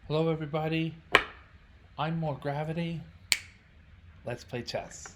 Hello, everybody. I'm More Gravity. Let's play chess.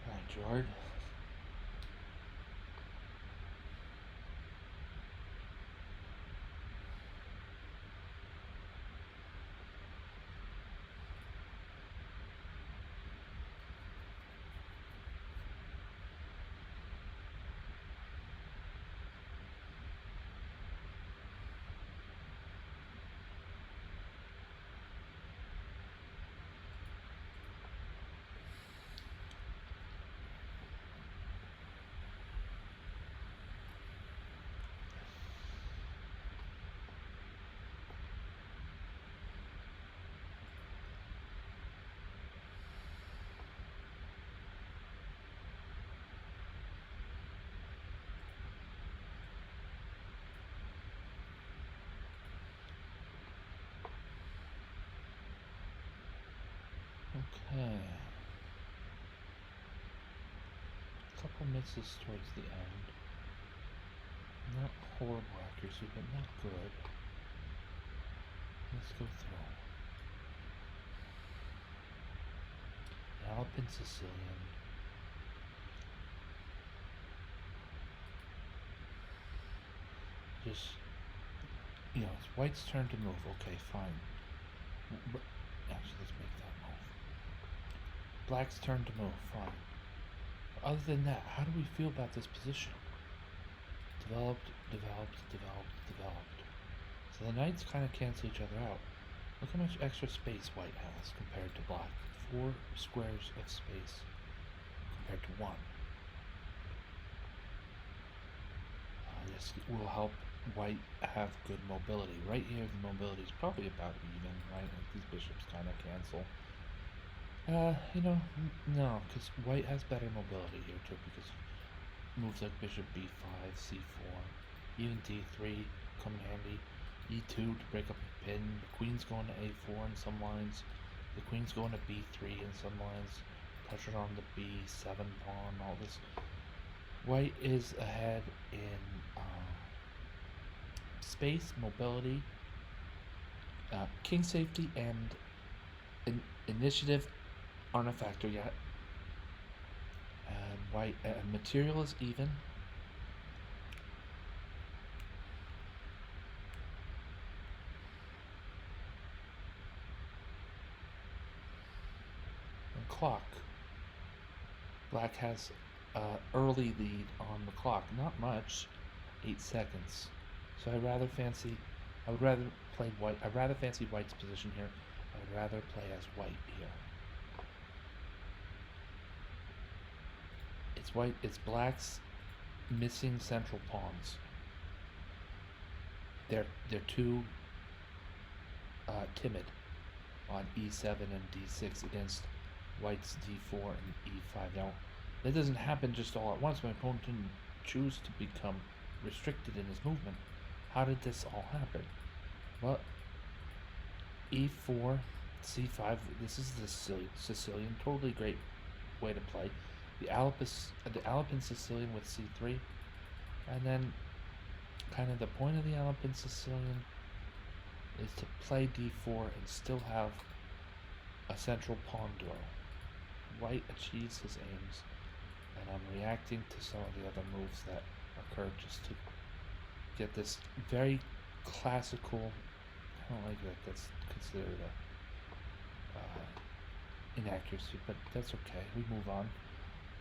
All right, George. Okay. Couple misses towards the end. Not horrible accuracy, but not good. Let's go through. Alpine Sicilian. Just, it's white's turn to move. Okay, fine. Actually, let's make that move. Black's turn to move. Fine. Other than that, how do we feel about this position? Developed, developed, developed, developed. So the knights kind of cancel each other out. Look how much extra space white has compared to black. 4 squares of space compared to 1. This will help white have good mobility. Right here, the mobility is probably about even, right? Like these bishops kind of cancel. No, because white has better mobility here too, because moves like bishop b5, c4, even d3 come in handy. e2 to break up a pin. The queen's going to a4 in some lines. The queen's going to b3 in some lines. Pressure on the b7 pawn, all this. White is ahead in space, mobility, king safety, and initiative aren't a factor yet. And white material is even. And clock. Black has early lead on the clock. Not much, 8 seconds. So I would rather fancy white's position here. I would rather play as white here. It's black's missing central pawns. They're too timid on e7 and d6 against white's d4 and e5. Now, that doesn't happen just all at once. My opponent didn't choose to become restricted in his movement. How did this all happen? Well, e4, c5. This is the Sicilian, totally great way to play. The Alpine Sicilian with c3, and then kind of the point of the Alpine Sicilian is to play d4 and still have a central pawn duo. White achieves his aims, and I'm reacting to some of the other moves that occurred just to get this very classical. I don't like that that's considered a inaccuracy, but that's okay. We move on.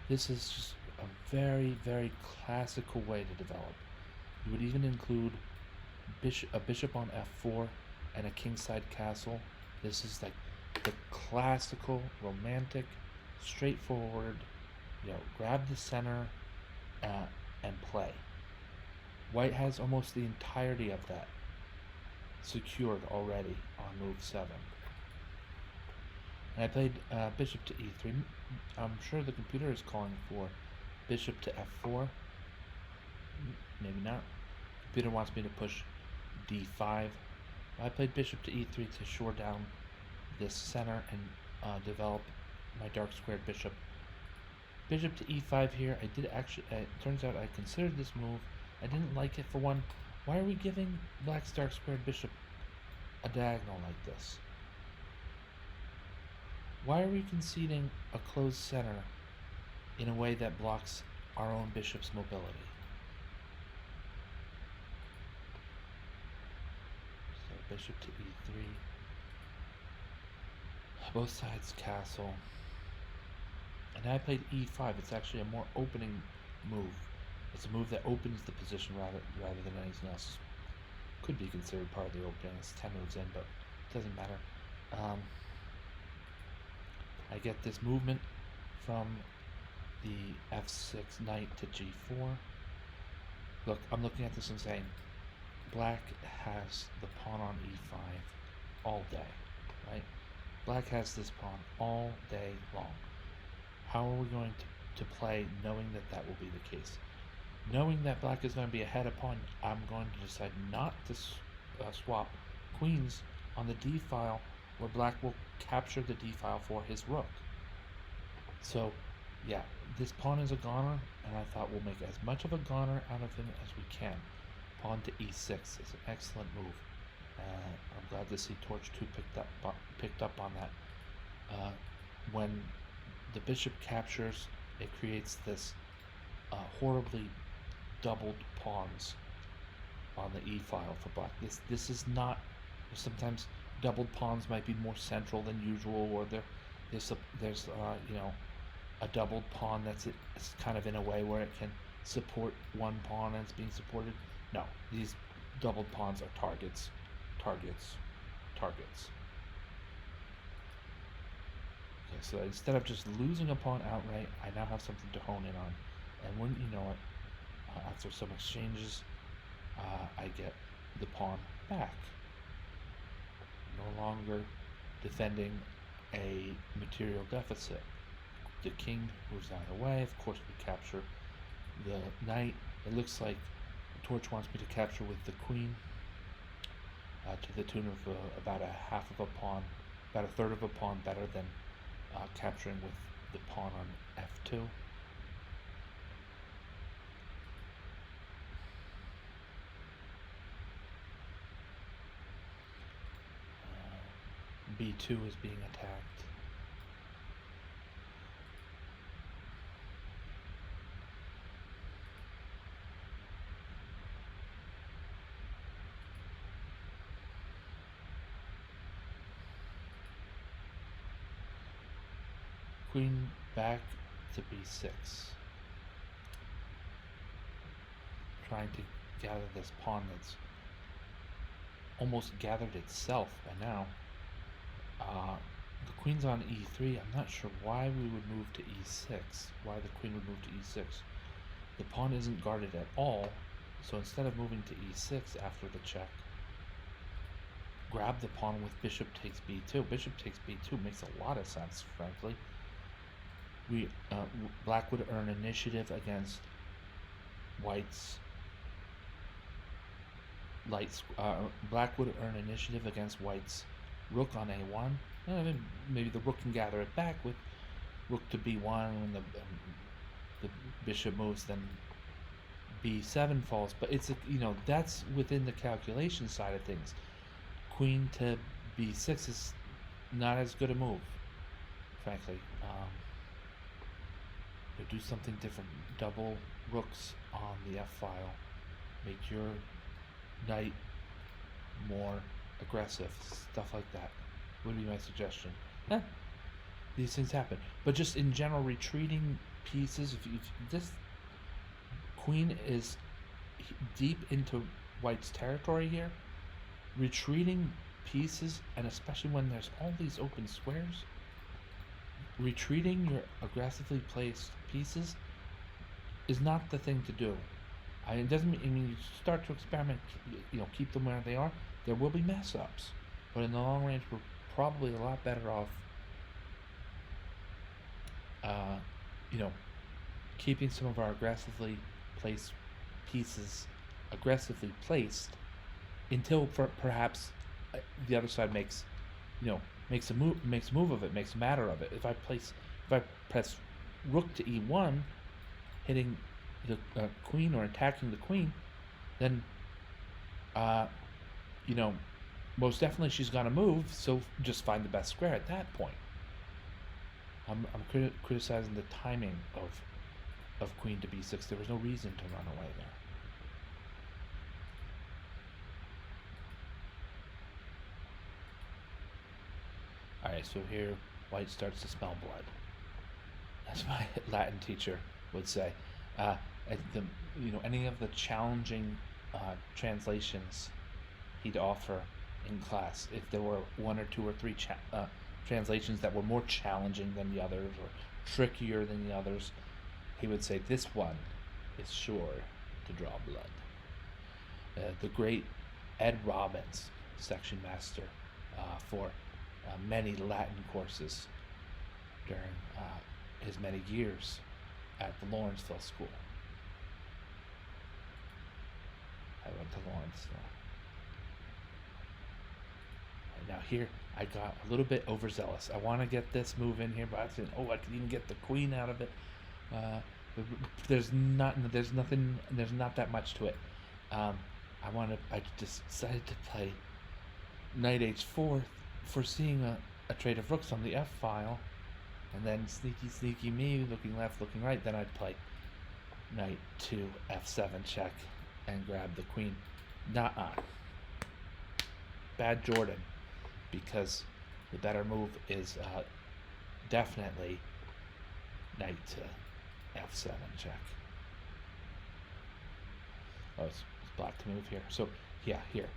This is just a very, very classical way to develop. You would even include a bishop on f4 and a kingside castle. This is like the classical, romantic, straightforward, grab the center and play. White has almost the entirety of that secured already on move 7. And I played bishop to e3. I'm sure the computer is calling for bishop to f4. Maybe not. The computer wants me to push d5. I played bishop to e3 to shore down this center and develop my dark squared bishop. Bishop to e5 here. I did actually. It turns out I considered this move. I didn't like it for one. Why are we giving black's dark squared bishop a diagonal like this? Why are we conceding a closed center in a way that blocks our own bishop's mobility? So bishop to e3. Both sides castle. And I played e5. It's actually a more opening move. It's a move that opens the position rather than anything else. Could be considered part of the opening. It's 10 moves in, but it doesn't matter. I get this movement from the f6 knight to g4. Look, I'm looking at this and saying, black has the pawn on e5 all day, right? Black has this pawn all day long. How are we going to play knowing that will be the case? Knowing that black is going to be ahead of pawn, I'm going to decide not to swap queens on the d file where black will capture the d file for his rook. So, yeah, this pawn is a goner, and I thought we'll make as much of a goner out of him as we can. Pawn to e6 is an excellent move. I'm glad to see Torch 2 picked up on that. When the bishop captures, it creates this horribly doubled pawns on the e file for black. This is not. Sometimes doubled pawns might be more central than usual, or there's a doubled pawn it's kind of in a way where it can support one pawn and it's being supported. No, these doubled pawns are targets. Okay, so instead of just losing a pawn outright, I now have something to hone in on. And wouldn't you know it, after some exchanges, I get the pawn back. No longer defending a material deficit. The king moves out of the way. Of course, we capture the knight. It looks like Torch wants me to capture with the queen to the tune of about a half of a pawn, about a third of a pawn better than capturing with the pawn on f2. b2 is being attacked. Queen back to b6. Trying to gather this pawn that's almost gathered itself by now. The queen's on e3. I'm not sure why we would move to e6. Why the queen would move to e6. The pawn isn't guarded at all, so instead of moving to e6 after the check, grab the pawn with bishop takes b2. Bishop takes b2 makes a lot of sense, frankly. Black would earn initiative against white's black would earn initiative against white's rook on a1. And maybe the rook can gather it back with rook to b1 when the bishop moves, then b7 falls. But it's that's within the calculation side of things. Queen to b6 is not as good a move, frankly. Do something different. Double rooks on the f file. Make your knight more aggressive. Stuff like that would be my suggestion. These things happen. But just in general, retreating pieces. If this queen is deep into white's territory here, retreating pieces, and especially when there's all these open squares, retreating your aggressively placed pieces is not the thing to do. It doesn't mean you start to experiment, keep them where they are. There will be mess ups, but in the long range, we're probably a lot better off, keeping some of our aggressively placed pieces until perhaps the other side makes a move of it, makes a matter of it. If I press rook to e1, hitting the queen or attacking the queen, then most definitely she's gonna move. So just find the best square at that point. I'm criticizing the timing of queen to b6. There was no reason to run away there. Alright, so here white starts to smell blood, as my Latin teacher would say. Any of the challenging translations he'd offer in class, if there were one or two or three translations that were more challenging than the others or trickier than the others, he would say, this one is sure to draw blood. The great Ed Robbins, section master for many Latin courses during his many years at the Lawrenceville School. I went to Lawrenceville. Now here, I got a little bit overzealous. I want to get this move in here, but I said, oh, I can even get the queen out of it. Uh, there's not that much to it. I just decided to play knight h4, foreseeing a trade of rooks on the f file, and then sneaky me, looking left, looking right. Then I'd play knight to f7 check and grab the queen. Bad Jordan, because the better move is definitely knight to f7 check. Oh, it's black to move here. So yeah, here,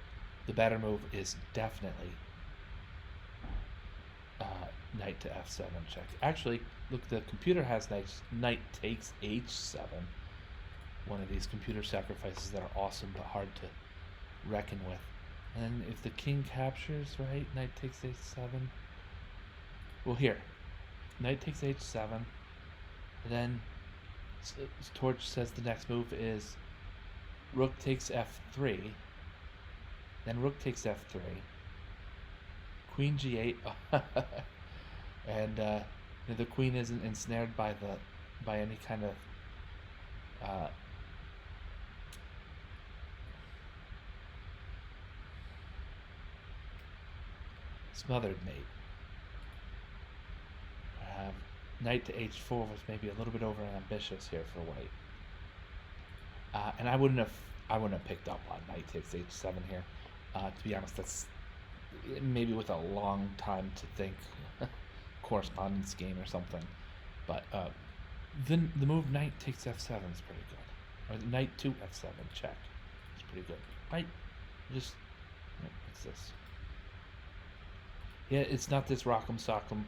the better move is definitely knight to f7 check. Actually, look, the computer has knight takes h7. One of these computer sacrifices that are awesome but hard to reckon with. And if the king captures, right, knight takes h7. Well, here, knight takes h7. And then Torch says the next move is rook takes f3. Then rook takes f3. Queen g8. And the queen isn't ensnared by any kind of smothered mate. Knight to h4 was maybe a little bit over ambitious here for white, and I wouldn't have picked up on knight takes h7 here. To be honest, that's maybe with a long time to think, correspondence game or something. But then the move knight takes f7 is pretty good, or knight to f7 check is pretty good. Right? What's this? Yeah, it's not this rock'em sock'em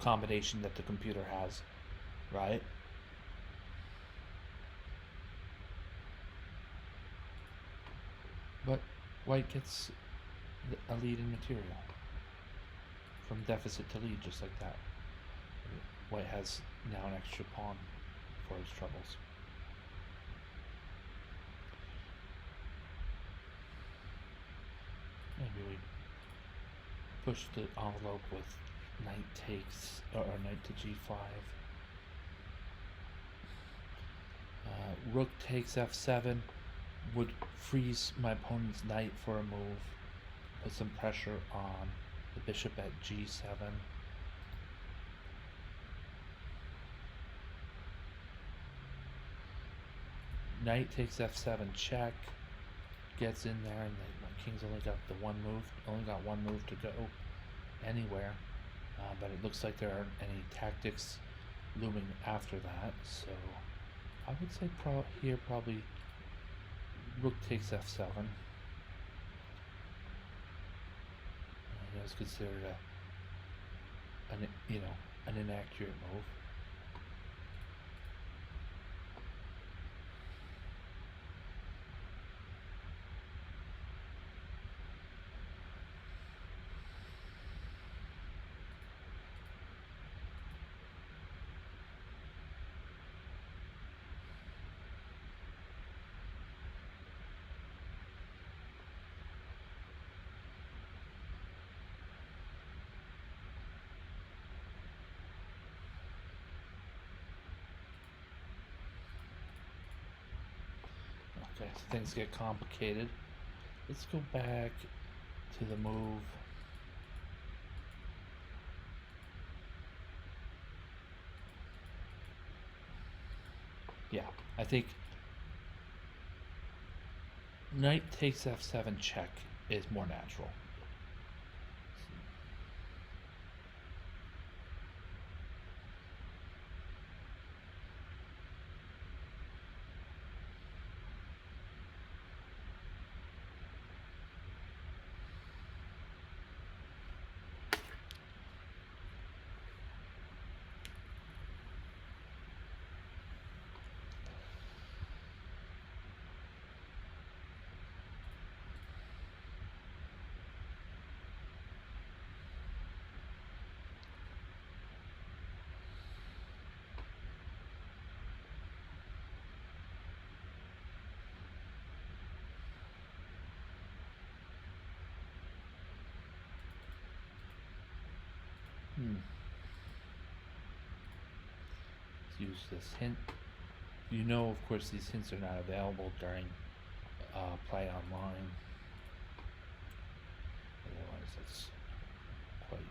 combination that the computer has, right? But white gets a lead in material from deficit to lead, just like that. White has now an extra pawn for his troubles. Maybe we push the envelope with knight takes, or knight to g5. Rook takes f7 would freeze my opponent's knight for a move, put some pressure on the bishop at g7. Knight takes f7 check, gets in there, and my king's only got one move to go anywhere, but it looks like there aren't any tactics looming after that, so I would say probably rook takes f7. It was considered an inaccurate move. Okay, so things get complicated. Let's go back to the move. Yeah, I think knight takes f7 check is more natural. Let's use this hint. You know, of course, these hints are not available during play online. Otherwise, it's quite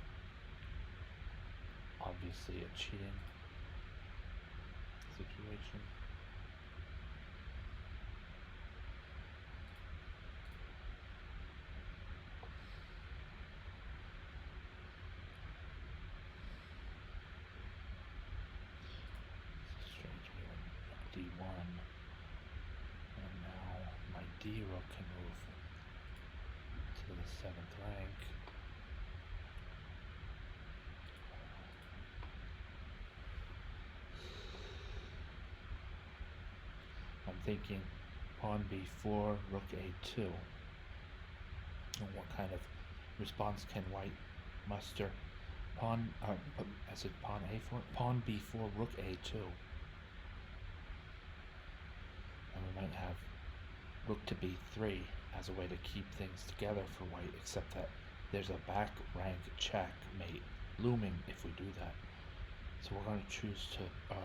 obviously a cheating situation. Strange, we went d1, and now my d rook can move to the 7th rank. I'm thinking pawn b4, rook a2. And what kind of response can white muster? Pawn, I said pawn a4, pawn b4, rook a2. And we might have rook to b3 as a way to keep things together for white, except that there's a back rank checkmate looming if we do that. So we're going to choose to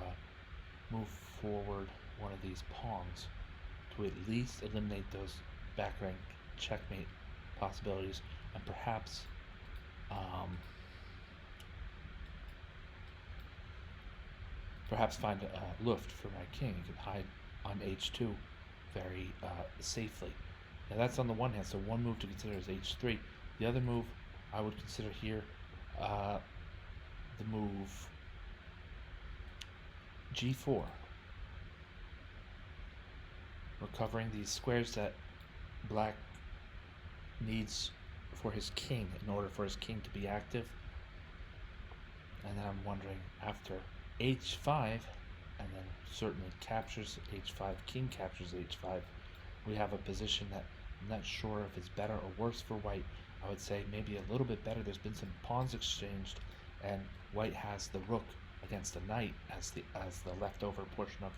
move forward one of these pawns to at least eliminate those back rank checkmate possibilities, and perhaps find a luft for my king. He can hide on h2 very safely. Now that's on the one hand, so one move to consider is h3. The other move I would consider here the move g4. Recovering these squares that black needs for his king in order for his king to be active. And then I'm wondering, after h5, and then certainly captures h5, king captures h5, we have a position that I'm not sure if it's better or worse for white. I would say maybe a little bit better. There's been some pawns exchanged, and white has the rook against the knight as the leftover portion of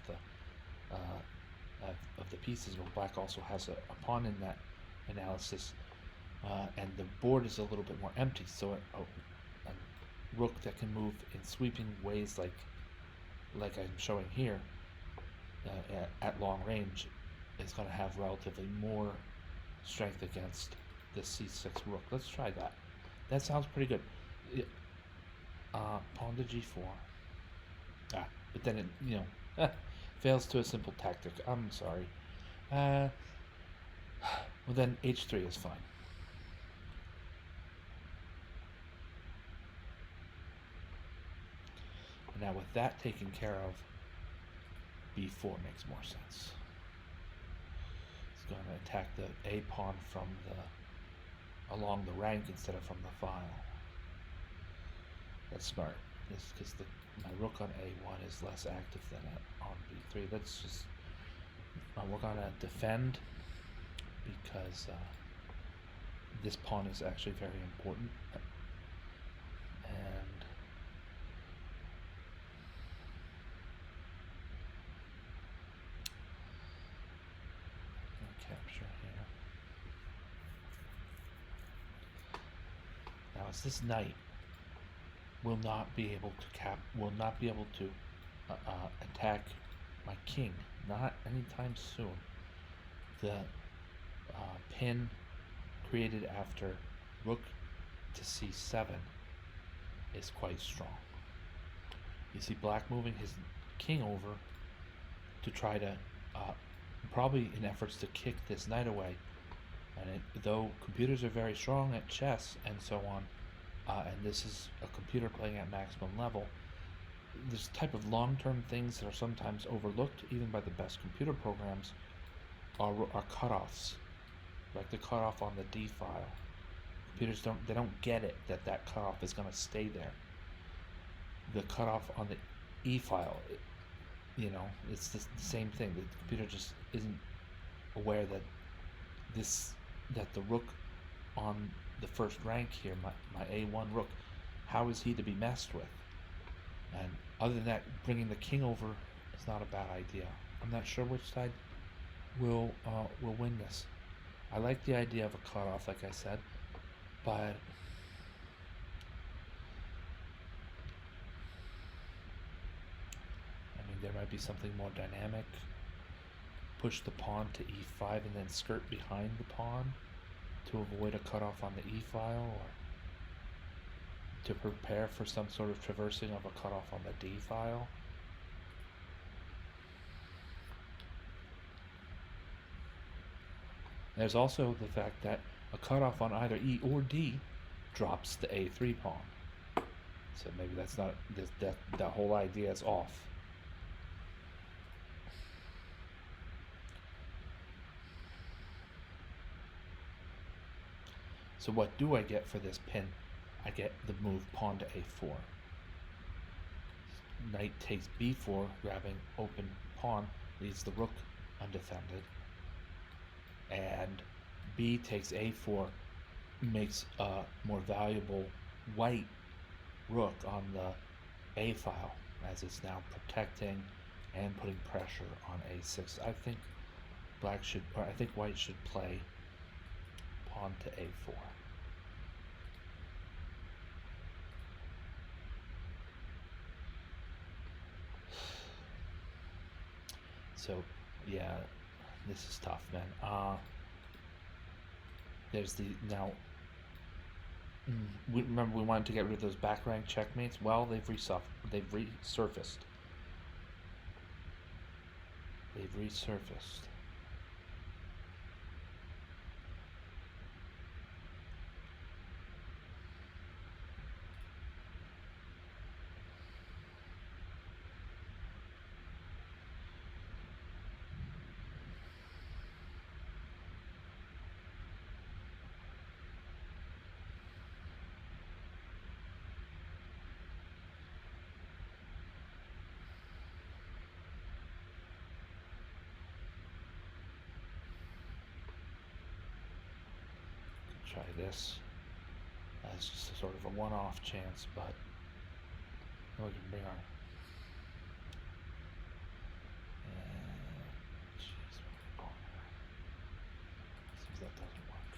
the pieces, but black also has a pawn in that analysis, and the board is a little bit more empty, so a rook that can move in sweeping ways like I'm showing here at long range is going to have relatively more strength against the c6 rook. Let's try that. That sounds pretty good. Pawn to g4. But then it, fails to a simple tactic. I'm sorry. Well, then h3 is fine. Now with that taken care of, b4 makes more sense. It's going to attack the a pawn from along the rank instead of from the file. That's smart. Because my rook on a1 is less active than on b3. Let's just we're going to defend because this pawn is actually very important. And capture here. Now as this knight will not be able to attack my king, not anytime soon. The pin created after rook to c7 is quite strong. You see black moving his king over to try to probably in efforts to kick this knight away, and though computers are very strong at chess and so on, and this is a computer playing at maximum level, this type of long-term things that are sometimes overlooked even by the best computer programs are cutoffs, like the cutoff on the D file. Computers don't get it that cutoff is going to stay there. The cutoff on the E file, it's the same thing. The computer just isn't aware that the rook on the first rank here, my A1 rook, how is he to be messed with? And other than that, bringing the king over is not a bad idea. I'm not sure which side will win this. I like the idea of a cutoff, like I said, but there might be something more dynamic. Push the pawn to e5 and then skirt behind the pawn to avoid a cutoff on the e file, or to prepare for some sort of traversing of a cutoff on the d file. There's also the fact that a cutoff on either e or d drops the a3 pawn. So maybe that's not, that whole idea is off. So what do I get for this pin? I get the move pawn to a4. Knight takes b4, grabbing open pawn, leaves the rook undefended. And b takes a4, makes a more valuable white rook on the a file, as it's now protecting and putting pressure on a6. I think white should play pawn to a4. So, yeah, this is tough, man. There's the now. Remember, we wanted to get rid of those back rank checkmates. Well, they've resurfaced. They've resurfaced. Try this. That's just a sort of a one-off chance, but we can bring our. Jeez, seems that doesn't work.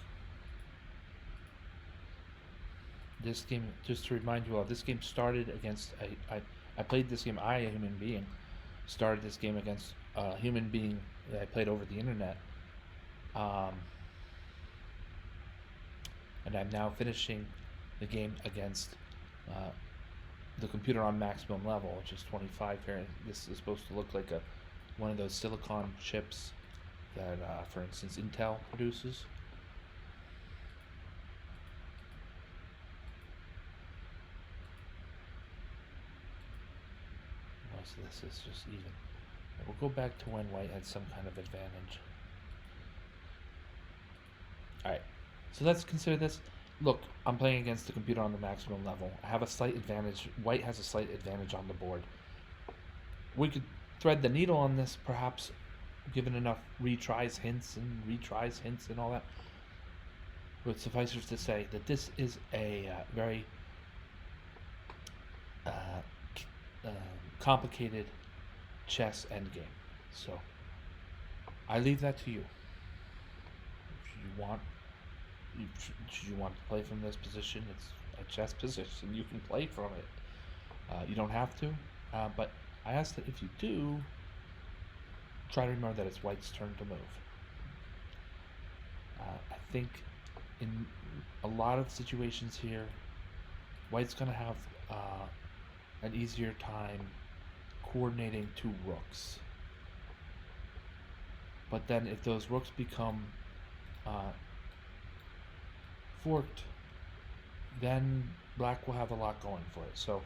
This game, just to remind you all, this game started against I played this game. I, a human being, started this game against a human being that I played over the internet. And I'm now finishing the game against the computer on maximum level, which is 25 here. This is supposed to look like one of those silicon chips that, for instance, Intel produces. Most of this is just even. We'll go back to when white had some kind of advantage. Alright. So let's consider this. Look, I'm playing against the computer on the maximum level. I have a slight advantage. White has a slight advantage on the board. We could thread the needle on this, perhaps, given enough retries, hints, and all that. But suffice it to say that this is a very complicated chess endgame. So I leave that to you. Should you want to play from this position? It's a chess position. You can play from it. You don't have to, but I ask that if you do, try to remember that it's white's turn to move. I think in a lot of situations here, white's going to have an easier time coordinating two rooks. But then if those rooks become forked, then black will have a lot going for it. So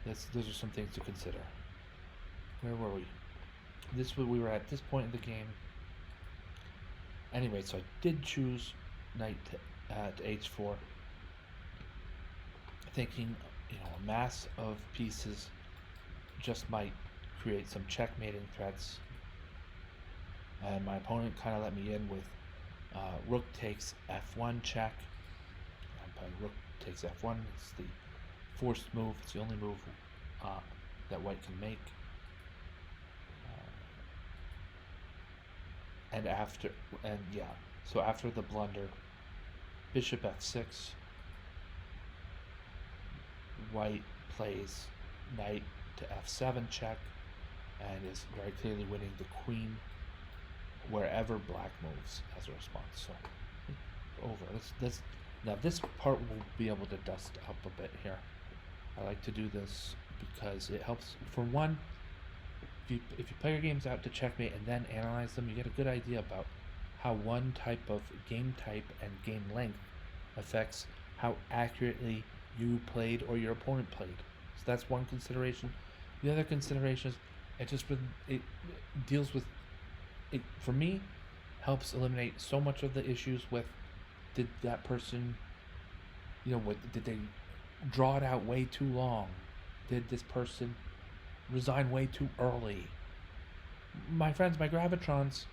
those are some things to consider. Where were we? We were at this point in the game. Anyway, so I did choose knight to h4, thinking, a mass of pieces just might create some checkmating threats. And my opponent kind of let me in with rook takes f1 check. Rook takes f1. It's the forced move. It's the only move that white can make. So after the blunder, bishop f6, white plays knight to f7 check, and is very clearly winning the queen wherever black moves as a response. So over. Let's now this part will be able to dust up a bit here. I like to do this because it helps. For one, if you play your games out to checkmate and then analyze them, you get a good idea about how one type of game type and game length affects how accurately you played or your opponent played. So that's one consideration. The other consideration is it deals with it, for me, helps eliminate so much of the issues with, did that person, did they draw it out way too long? Did this person resign way too early? My friends, my Gravitrons,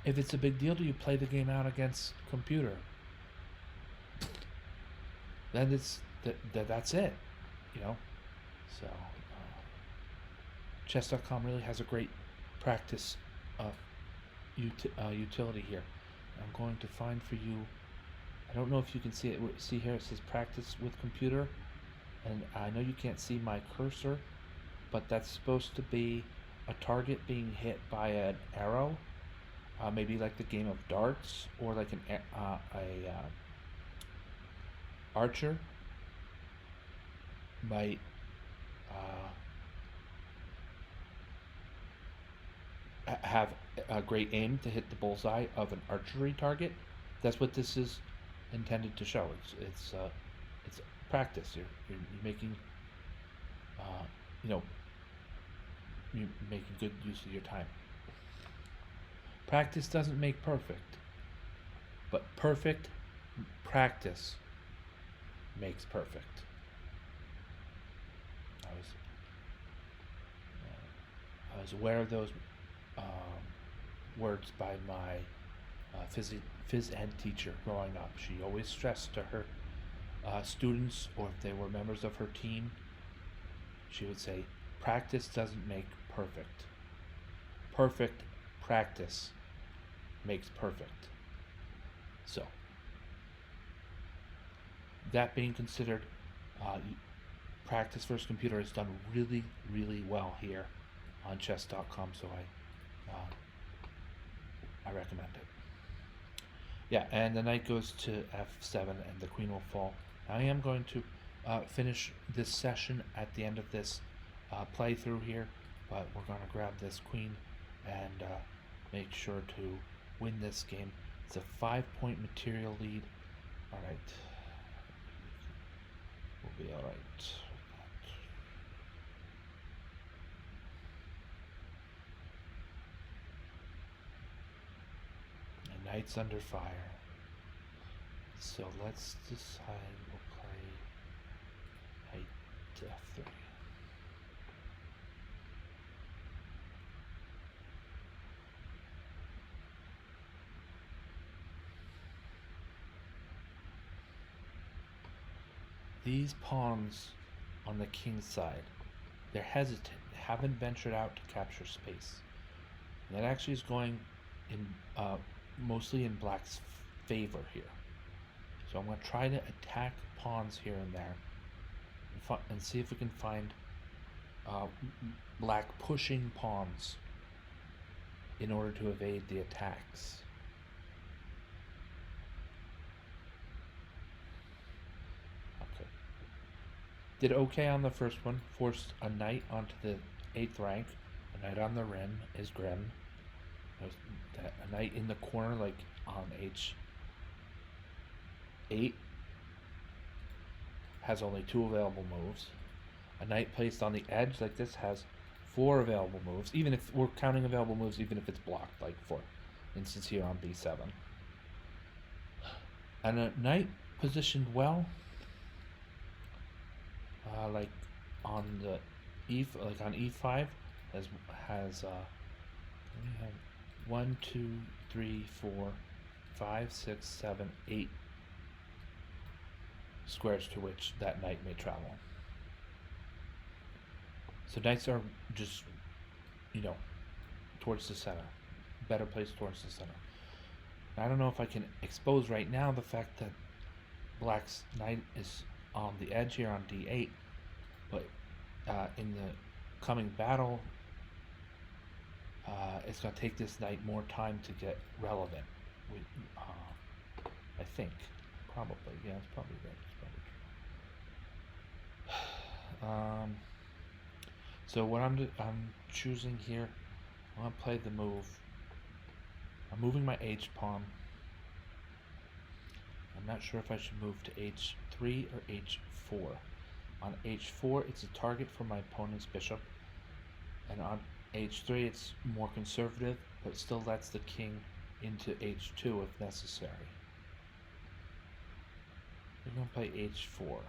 if it's a big deal to you, play the game out against computer. Then that's it, So, chess.com really has a great practice utility here. I'm going to find for you. I don't know if you can see it. See here, it says practice with computer, and I know you can't see my cursor, but that's supposed to be a target being hit by an arrow, maybe like the game of darts, or like a archer might have a great aim to hit the bullseye of an archery target. That's what this is intended to show. It's practice. You're making you're making good use of your time. Practice doesn't make perfect, but perfect practice makes perfect. I was aware of those words by my phys ed teacher growing up. She always stressed to her students, or if they were members of her team, she would say, practice doesn't make perfect. Perfect practice makes perfect. So, that being considered, Practice vs. Computer has done really, really well here on chess.com, so I recommend it. Yeah, and the knight goes to f7 and the queen will fall. I am going to finish this session at the end of this playthrough here, but we're going to grab this queen and make sure to win this game. It's a 5-point material lead. Alright. We'll be alright. The knight's under fire. So let's decide we'll play knight to f3. These pawns on the king's side, they're hesitant, they haven't ventured out to capture space. And that actually is going in mostly in black's favor here. So I'm going to try to attack pawns here and there and see if we can find black pushing pawns in order to evade the attacks. Okay. Did okay on the first one, forced a knight onto the 8th rank. A knight on the rim is grim. A knight in the corner, like on h8, has only 2 available moves. A knight placed on the edge like this has 4 available moves, even if we're counting available moves, even if it's blocked, like for instance here on b7. And a knight positioned well, like on the on e5, has we have 1, 2, 3, 4, 5, 6, 7, 8 squares to which that knight may travel. So knights are just, towards the center, better placed towards the center. I don't know if I can expose right now the fact that black's knight is on the edge here on d8, but in the coming battle, it's going to take this knight more time to get relevant. We, I think. Probably. Yeah, it's probably right. It's probably true. So what I'm choosing here, I'm going to play the move. I'm moving my H pawn. I'm not sure if I should move to H3 or H4. On H4, it's a target for my opponent's bishop. And on H3, it's more conservative, but still lets the king into H2 if necessary. We're going to play H4.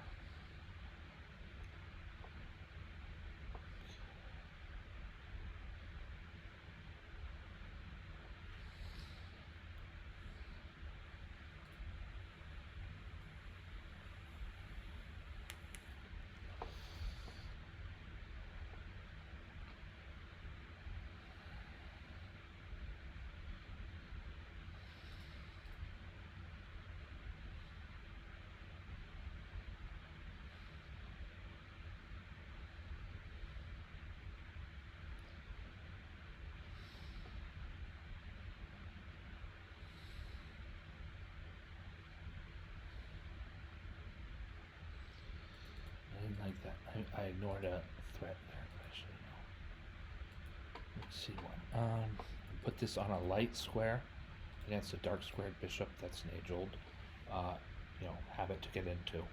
Like that. I ignored a threat there, actually. No. Let's see one. Put this on a light square against a dark squared bishop. That's an age-old, habit to get into.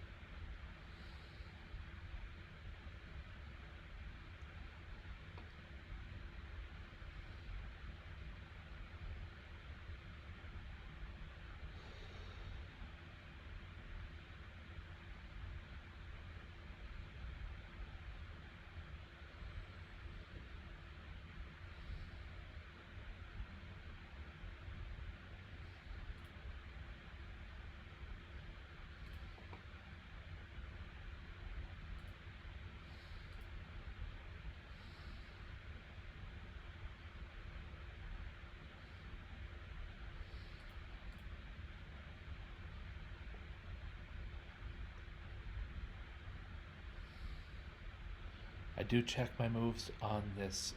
I do check my moves on this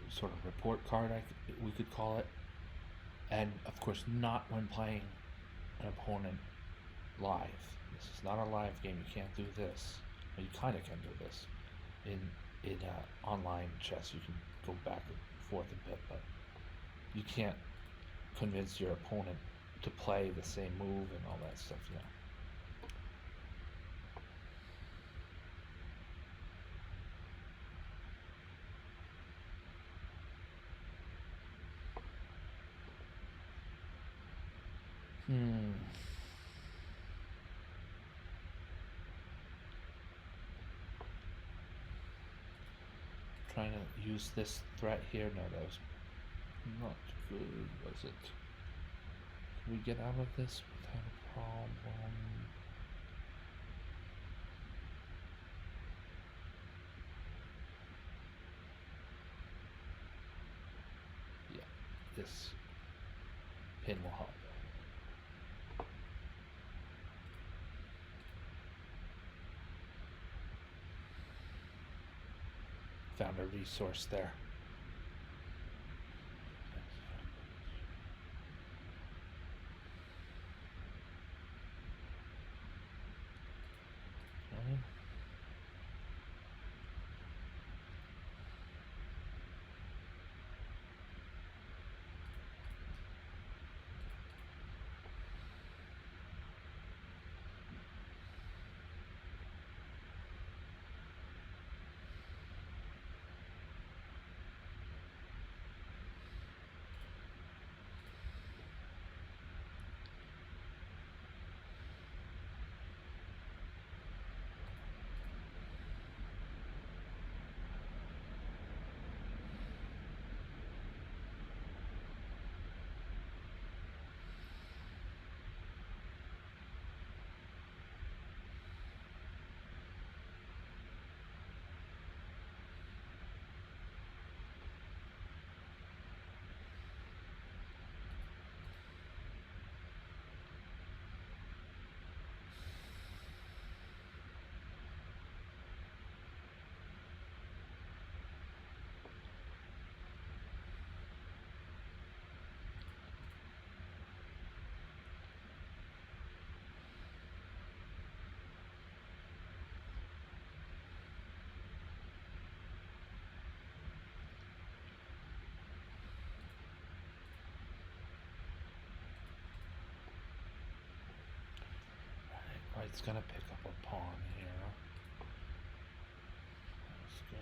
sort of report card, we could call it, and of course not when playing an opponent live. This is not a live game. You can't do this. Well, you kind of can do this in online chess. You can go back and forth a bit, but you can't convince your opponent to play the same move and all that stuff. Trying to use this threat here. No, that was not good, was it? Can we get out of this without a problem? Yeah, this pin will help. Found a resource there. it's gonna pick up a pawn here. Let's go.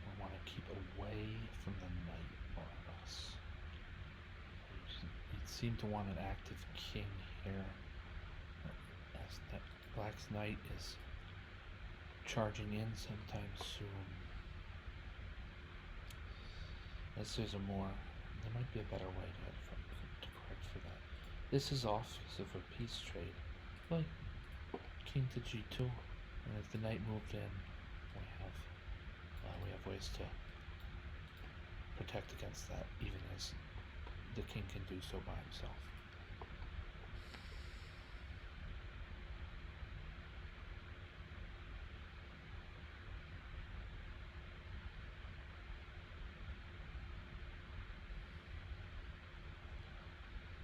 We want to keep away from the knight, more or less. You'd seem to want an active king here, as that black's knight is charging in sometime soon. Unless there's there might be a better way to correct for that. This is off because of a peace trade. But king to g2, and if the knight moved in, we have ways to protect against that, even as the king can do so by himself.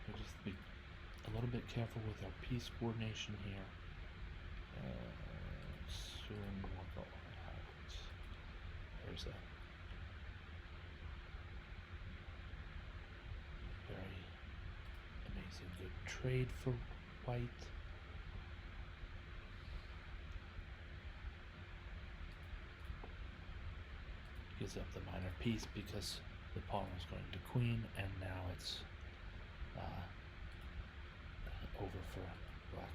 We'll just be a little bit careful with our piece coordination here. Soon we'll go out. There's a very amazing good trade for white. Gives up the minor piece because the pawn was going to queen, and now it's over for black.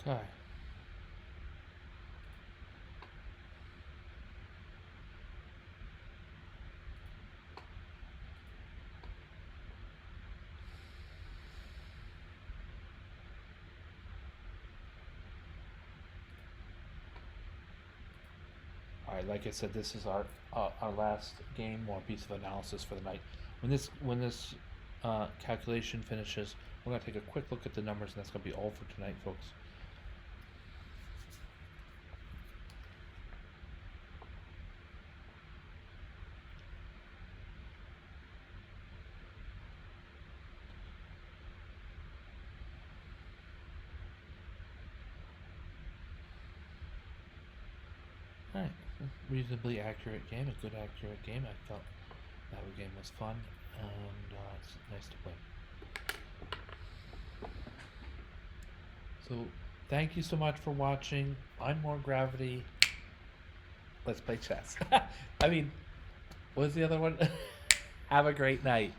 Okay. Alright, like I said, this is our last game, more piece of analysis for the night. When this calculation finishes, we're going to take a quick look at the numbers, and that's going to be all for tonight, folks. Alright, reasonably accurate game, a good accurate game. I felt that game was fun, and it's nice to play. So, thank you so much for watching. I'm More Gravity. Let's play chess. I mean, what was the other one? Have a great night.